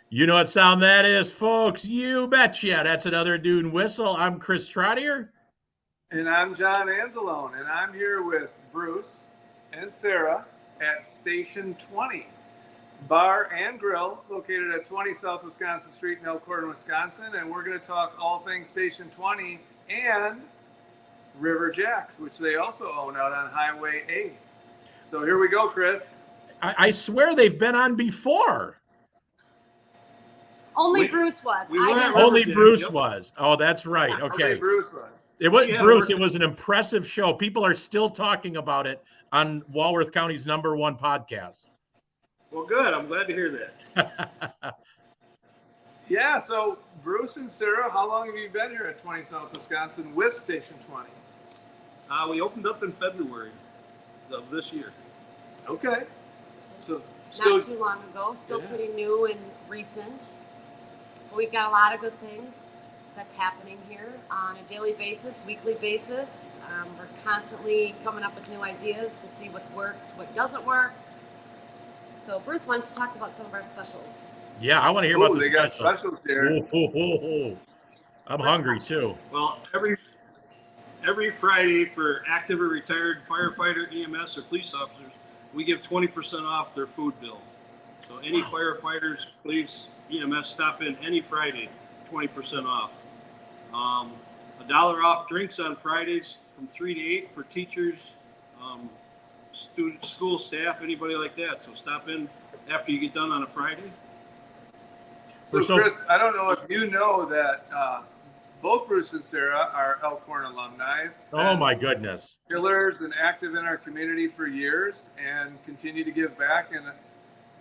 You know what sound that is, folks? You betcha. That's another Noon Whistle. I'm Chris Trottier. And I'm John Anzalone, and I'm here with Bruce and Sarah at Station 20, bar and grill located at 20 South Wisconsin Street in Elkhorn, Wisconsin. And we're going to talk all things Station 20 and River Jacks, which they also own out on Highway A. So here we go, Chris. I swear they've been on before. Only Bruce was. We were at Only Riverdale. Bruce Yep. was. Oh, that's right. Yeah. Only Okay. Bruce was. It was Yeah, Bruce. we're- It was an impressive show. People are still talking about it on Walworth County's #1 podcast. Well, good. I'm glad to hear that. Yeah, so Bruce and Sarah, how long have you been here at 20 South Wisconsin with Station 20? We opened up in February of this year. Okay. So Not too long ago. Still Yeah. pretty new and recent. But we've got a lot of good things that's happening here on a daily basis, weekly basis. We're constantly coming up with new ideas to see what's worked, what doesn't work. So Bruce, why don't you talk about some of our specials? Yeah, I want to hear about the they got special. specials here. I'm hungry too. Well, every Friday for active or retired firefighter, EMS, or police officers, we give 20% off their food bill. So any firefighters, police, EMS, stop in any Friday, 20% off. $1 off drinks on Fridays from 3 to 8 for teachers, student, school staff, anybody like that. So stop in after you get done on a Friday. So, So- Chris, I don't know if you know that both Bruce and Sarah are Elkhorn alumni. Oh my goodness. Pillars and active in our community for years and continue to give back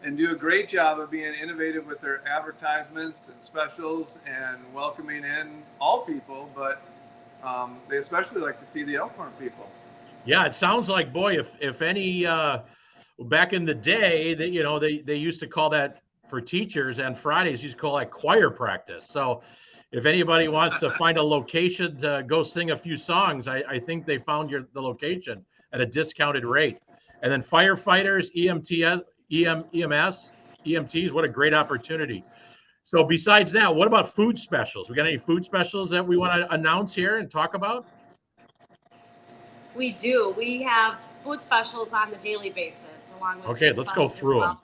and do a great job of being innovative with their advertisements and specials and welcoming in all people, but they especially like to see the Elkhorn people. Yeah, it sounds like, boy, if any back in the day that they used to call that for teachers, and Fridays used to call that choir practice. So if anybody wants to find a location to go sing a few songs, I think they found the location at a discounted rate. And then firefighters, EMTs, what a great opportunity. So besides that, what about food specials? We got any food specials that we want to announce here and talk about? We do. We have food specials on the daily basis, along with Okay, food let's go specials as through well. them.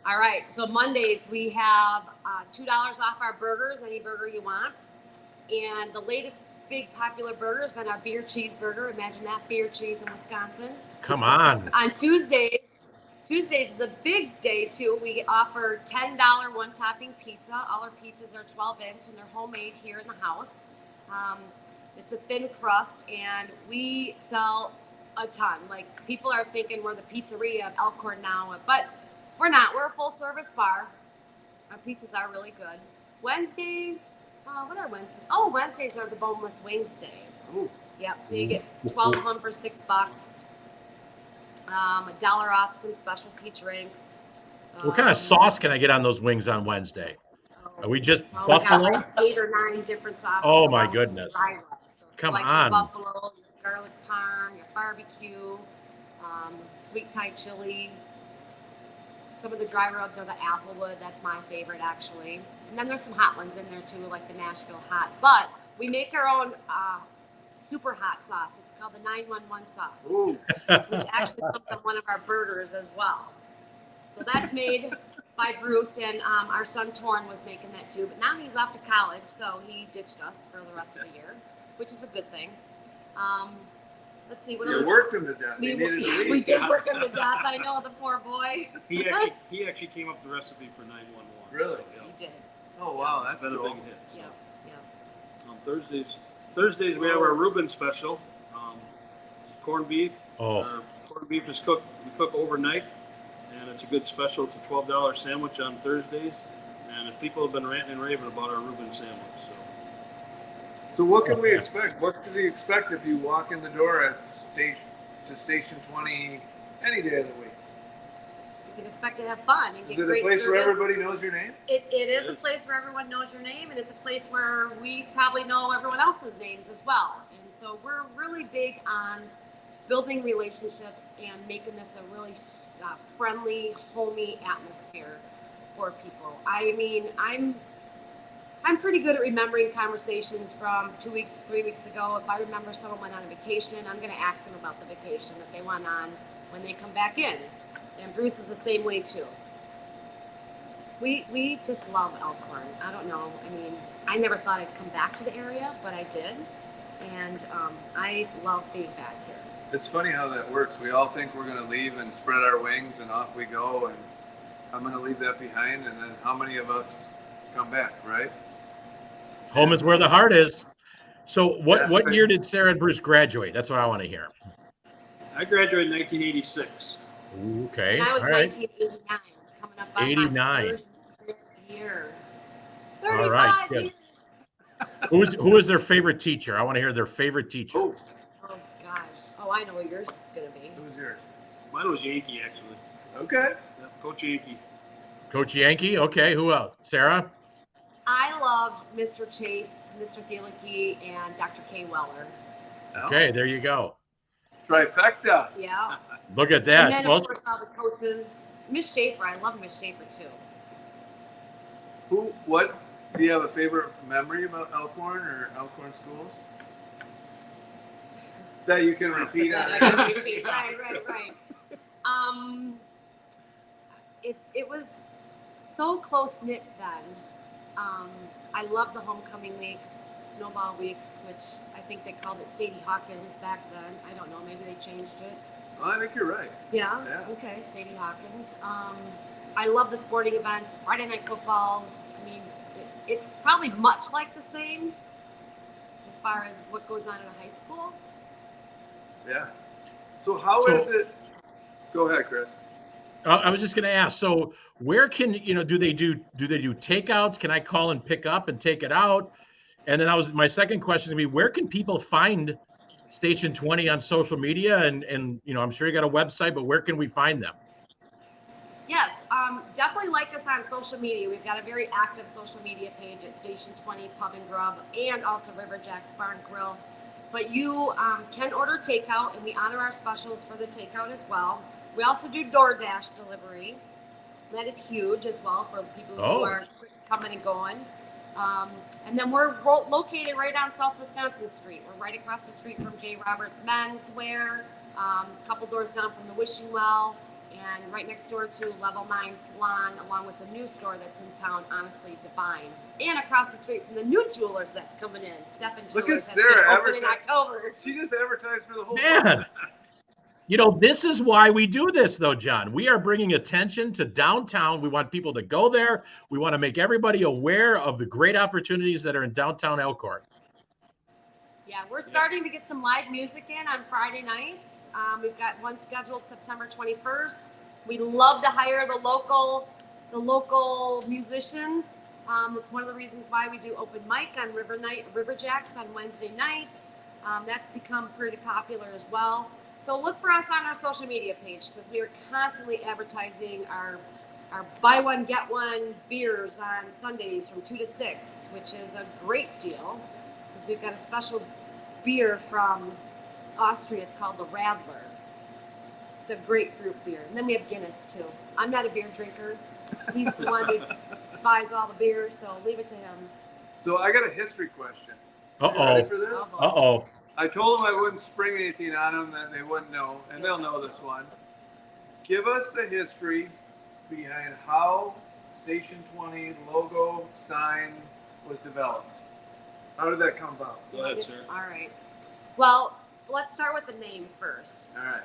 All right. So Mondays we have $2 off our burgers, any burger you want. And the latest big popular burger has been our beer cheeseburger. Imagine that, beer cheese in Wisconsin. Come on. On Tuesdays is a big day too. We offer $10 one topping pizza. All our pizzas are 12-inch and they're homemade here in the house. It's a thin crust and we sell a ton. Like, people are thinking we're the pizzeria of Elkhorn now, but we're not. We're a full service bar. Our pizzas are really good. Wednesdays, what are Wednesdays? Oh, Wednesdays are the boneless wings day. Ooh. Yep, so you get 12 of them for $6. $1 off some specialty drinks. What kind of sauce can I get on those wings on Wednesday? Are we just We buffalo? got like 8 or 9 different sauces. Oh, my along with some goodness. dry rub. So if you Come like on. Your buffalo, your garlic parm, your barbecue, sweet Thai chili. Some of the dry rubs are the applewood. That's my favorite, actually. And then there's some hot ones in there too, like the Nashville hot. But we make our own super hot sauce. It's called the 911 sauce, Ooh. which actually comes on one of our burgers as well. So that's made by Bruce, and our son Torn was making that too. But now he's off to college, so he ditched us for the rest of the year, which is a good thing. Let's see. What You other- worked him to death. He needed to leave. we did work him to death. I know, the poor boy. He actually came up with the recipe for 911. Really? So, He did. Oh, wow, yeah, that's it's been cool. a big hit. So. Yeah. Thursdays we have our Reuben special. Corned beef. Oh, Our corned beef is cooked. We cook overnight, and it's a good special. It's a $12 sandwich on Thursdays, and people have been ranting and raving about our Reuben sandwich. So what can we expect? What can we expect if you walk in the door at Station 20 any day of the week? You can expect to have fun and Is get it a great place service. where everybody knows your name? It is a place where everyone knows your name, and it's a place where we probably know everyone else's names as well. And so we're really big on building relationships and making this a really friendly, homey atmosphere for people. I mean, I'm pretty good at remembering conversations from 2 weeks, 3 weeks ago. If I remember someone went on a vacation, I'm going to ask them about the vacation that they went on when they come back in. And Bruce is the same way too. We just love Elkhorn. I don't know. I mean, I never thought I'd come back to the area, but I did. And I love being back here. It's funny how that works. We all think we're going to leave and spread our wings and off we go, and I'm going to leave that behind, and then how many of us come back, right? Home is where the heart is. So what year did Sarah and Bruce graduate? That's what I want to hear. I graduated in 1986. Okay. And I was All right. 1989, coming up on 89. my 30th year. All right. 35 Good. years. Who was their favorite teacher? I want to hear their favorite teacher. Oh, Oh gosh. Oh, I know what yours is gonna be. who's yours? Mine was Yankee, actually. Okay. Yeah, Coach Yankee. Coach Yankee. Okay. Who else? Sarah? I loved Mr. Chase, Mr. Thielicke, and Dr. K. Weller. Okay. There you go. Trifecta. Yeah. Look at And that. then Well, of course all the coaches. Miss Schaefer, I love Miss Schaefer too. What, do you have a favorite memory about Elkhorn or Elkhorn schools? That you can repeat on Right. It was so close knit then. I love the homecoming weeks, snowball weeks, which I think they called it Sadie Hawkins back then. I don't know, maybe they changed it. Well, I think you're right. Yeah. Yeah. Okay, Sadie Hawkins. I love the sporting events, the Friday night footballs. I mean, it's probably much like the same as far as what goes on in a high school. Yeah. So how is it? Go ahead, Chris. I was just going to ask. So where can do they do takeouts? Can I call and pick up and take it out? And then my second question is going to be, where can people find Station 20 on social media? And I'm sure you got a website, but where can we find them? Yes, definitely like us on social media. We've got a very active social media page at Station 20 Pub and Grub, and also River Jack's Bar and Grill. But you can order takeout, and we honor our specials for the takeout as well. We also do DoorDash delivery. That is huge as well for people who are coming and going. And then we're located right on South Wisconsin Street. We're right across the street from J. Roberts Menswear, a couple doors down from the Wishing Well, and right next door to Level 9 Salon, along with the new store that's in town, Honestly Divine. And across the street from the new jewelers that's coming in, Stephen Jewelers. Look at that's Sarah open in October. She just advertised for the whole Man. This is why we do this, though, John. We are bringing attention to downtown. We want people to go there. We want to make everybody aware of the great opportunities that are in downtown Elkhorn. Yeah, we're starting to get some live music in on Friday nights. We've got one scheduled September 21st. We love to hire the local musicians. It's one of the reasons why we do open mic on River Jacks on Wednesday nights. That's become pretty popular as well. So look for us on our social media page, because we are constantly advertising our buy one, get one beers on Sundays from 2 to 6, which is a great deal, because we've got a special beer from Austria. It's called the Radler. It's a grapefruit beer. And then we have Guinness too. I'm not a beer drinker. He's the one who buys all the beer, so leave it to him. So I got a history question. Uh-oh. You ready for this? Uh-oh. I told them I wouldn't spring anything on them that they wouldn't know, and they'll know this one. Give us the history behind how Station 20 logo sign was developed. How did that come about? Go ahead, sir. All right. Well, let's start with the name first. All right.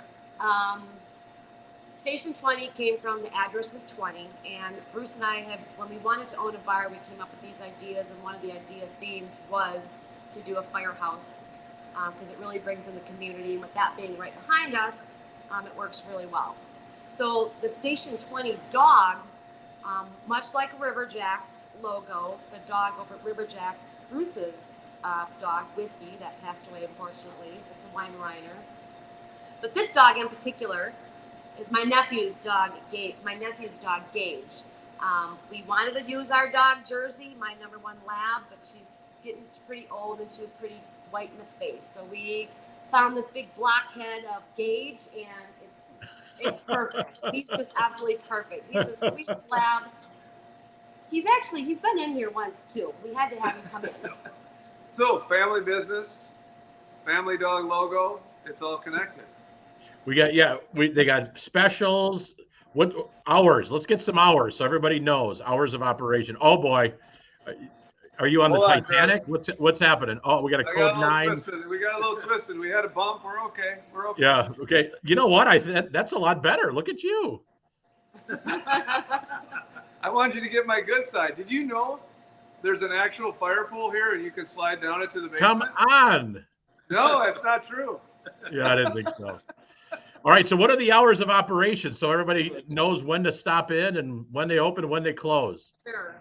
Station 20 came from the address is 20, and Bruce and I when we wanted to own a bar, we came up with these ideas, and one of the idea themes was to do a firehouse, because it really brings in the community, and with that being right behind us, it works really well. So the Station 20 dog, much like River Jack's logo, the dog over at River Jack's, Bruce's dog, Whiskey, that passed away unfortunately. It's a Weimaraner. But this dog in particular is my nephew's dog, Gage. We wanted to use our dog Jersey, my number 1 lab, but she's getting pretty old and she was pretty white in the face. So we found this big blockhead of Gage, and it's perfect. He's just absolutely perfect. He's the sweetest lab. He's been in here once too. We had to have him come in. So family business, family dog logo, it's all connected. We got, they got specials. What hours? Let's get some hours so everybody knows hours of operation. Oh boy. Are you on the Titanic? What's happening? Oh, we got a code 9. We got a little twisted. We had a bump. We're okay. Yeah. Okay. You know what? That's a lot better. Look at you. I want you to get my good side. Did you know there's an actual fire pool here and you can slide down it to the basement? Come on. No, that's not true. Yeah, I didn't think so. All right. So what are the hours of operation so everybody knows when to stop in and when they open and when they close? Sure.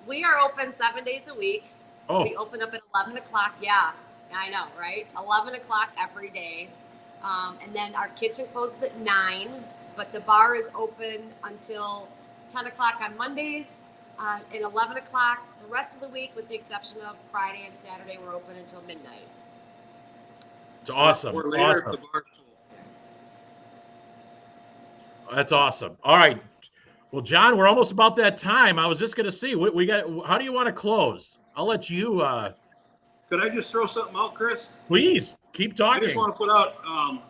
We are open 7 days a week. Oh. We open up at 11 o'clock. Yeah, I know, right? 11 o'clock every day. And then our kitchen closes at 9, but the bar is open until 10 o'clock on Mondays and 11 o'clock the rest of the week, with the exception of Friday and Saturday. We're open until midnight. It's awesome. Or later if the bar's full. That's awesome. All right. Well, John, we're almost about that time. I was just going to see what we got. How do you want to close? I'll let you. Could I just throw something out, Chris? Please keep talking. I just want to put out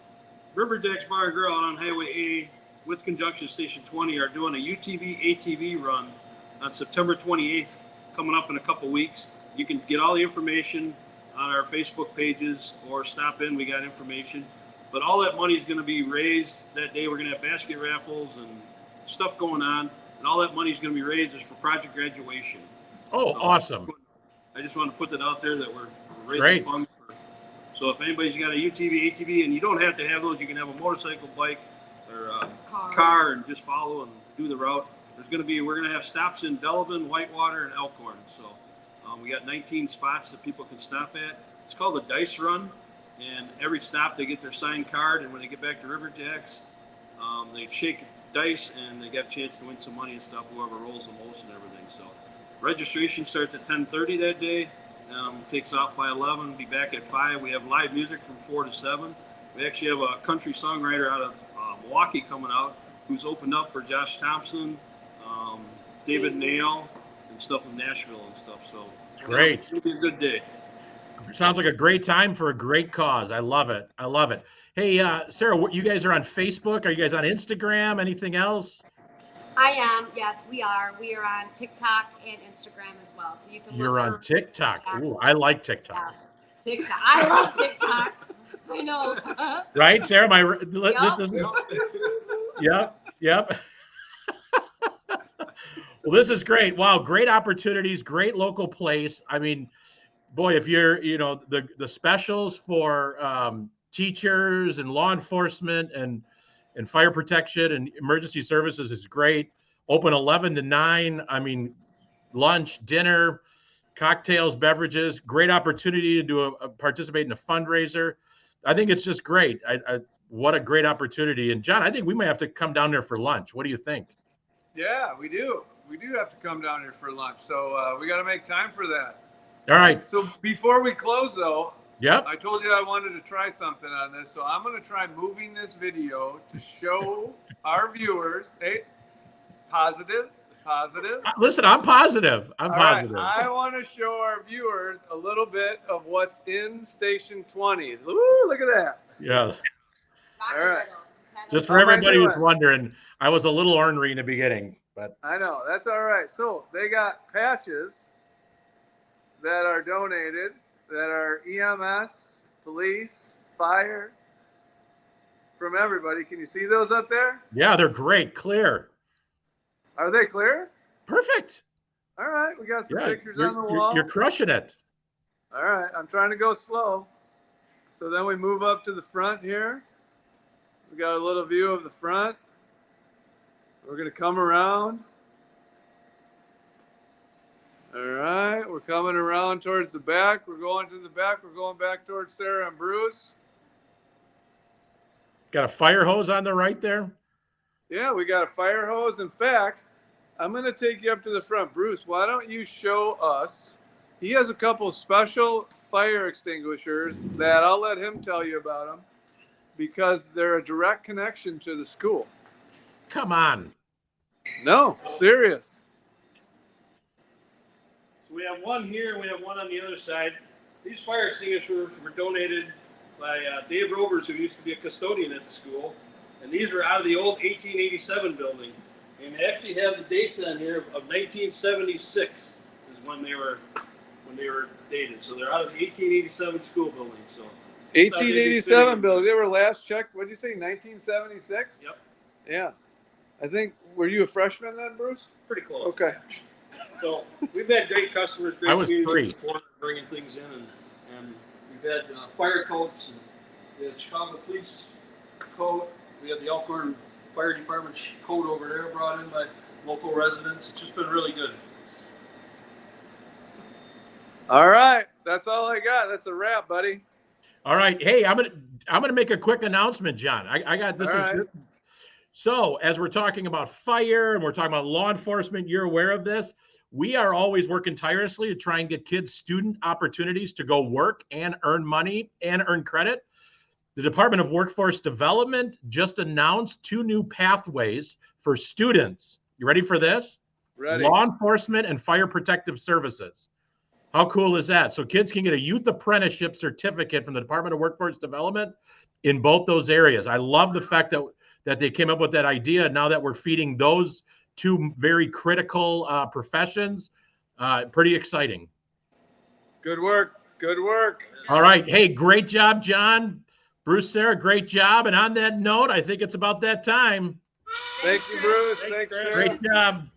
River Decks Bar and Grill out on Highway A with Conjunction Station 20 are doing a UTV ATV run on September 28th, coming up in a couple weeks. You can get all the information on our Facebook pages or stop in. We got information. But all that money is going to be raised that day. We're going to have basket raffles and stuff going on, and all that money is going to be raised is for project graduation. Oh, so awesome. I just want to put that out there that we're raising funds for. So if anybody's got a UTV, ATV, and you don't have to have those, you can have a motorcycle, bike, or a car and just follow and do the route. We're going to have stops in Delavan, Whitewater, and Elkhorn. So we got 19 spots that people can stop at. It's called the Dice Run, and every stop they get their signed card, and when they get back to River Jacks, they shake dice and they got a chance to win some money and stuff, whoever rolls the most and everything. So registration starts at 10:30 that day, takes off by 11, be back at 5. We have live music from 4 to 7. We actually have a country songwriter out of Milwaukee coming out who's opened up for Josh Thompson, David Nail, and stuff from Nashville and stuff. So great. It'll be a good day. Sounds like a great time for a great cause. I love it. Hey, Sarah, you guys are on Facebook? Are you guys on Instagram? Anything else? I am. Yes, we are. We are on TikTok and Instagram as well. So you can. You're on TikTok. Ooh, I like TikTok. Yeah. TikTok. I love TikTok. I know. Right, Sarah? Yep. Well, this is great. Wow, great opportunities, great local place. I mean, boy, if you're, the specials for teachers and law enforcement and fire protection and emergency services is great. Open 11 to 9. I mean, lunch, dinner, cocktails, beverages. Great opportunity to participate in a fundraiser. I think it's just great. What a great opportunity. And John, I think we might have to come down there for lunch. What do you think? Yeah, we do. We do have to come down here for lunch. So we got to make time for that. All right. So before we close, though, yep. I told you I wanted to try something on this. So I'm going to try moving this video to show our viewers. Hey, positive. Listen, I'm positive. I'm positive. Right. I want to show our viewers a little bit of what's in Station 20. Ooh, look at that. Yeah. All right. Just for everybody who's wondering, I was a little ornery in the beginning, but I know that's all right. So they got patches that are donated that are EMS, police, fire, from everybody. Can you see those up there? Yeah, they're great. Clear. Are they clear? Perfect. All right. We got some pictures on the wall. You're crushing it. All right. I'm trying to go slow. So then we move up to the front here. We got a little view of the front. We're going to come around. All right. We're coming around towards the back. We're going to the back. We're going back towards Sarah and Bruce. Got a fire hose on the right there? Yeah, we got a fire hose. In fact, I'm going to take you up to the front. Bruce, why don't you show us? He has a couple special fire extinguishers that I'll let him tell you about them because they're a direct connection to the school. Come on. No, serious. We have one here and we have one on the other side. These fire extinguishers were donated by Dave Rovers, who used to be a custodian at the school. And these were out of the old 1887 building. And they actually have the dates on here of 1976 is when they were dated. So they're out of the 1887 school building. So 1887 building. They were last checked. What did you say? 1976. Yep. Yeah. I think. Were you a freshman then, Bruce? Pretty close. Okay. So we've had great customers, great I was community 3. support, bringing things in, and we've had fire coats, and we had Chicago Police coat. We had the Elkhorn Fire Department coat over there brought in by local residents. It's just been really good. All right. That's all I got. That's a wrap, buddy. All right. Hey, I'm gonna make a quick announcement, John. I got this. All right. So as we're talking about fire and we're talking about law enforcement, you're aware of this. We are always working tirelessly to try and get kids student opportunities to go work and earn money and earn credit. The Department of Workforce Development just announced 2 new pathways for students. You ready for this? Ready. Law enforcement and fire protective services. How cool is that? So kids can get a youth apprenticeship certificate from the Department of Workforce Development in both those areas. I love the fact that they came up with that idea. Now that we're feeding those 2 very critical professions, pretty exciting. Good work. Good work. All right. Hey, great job, John. Bruce, Sarah, great job. And on that note, I think it's about that time. Thank you, Bruce. Thanks, Sarah. Great job.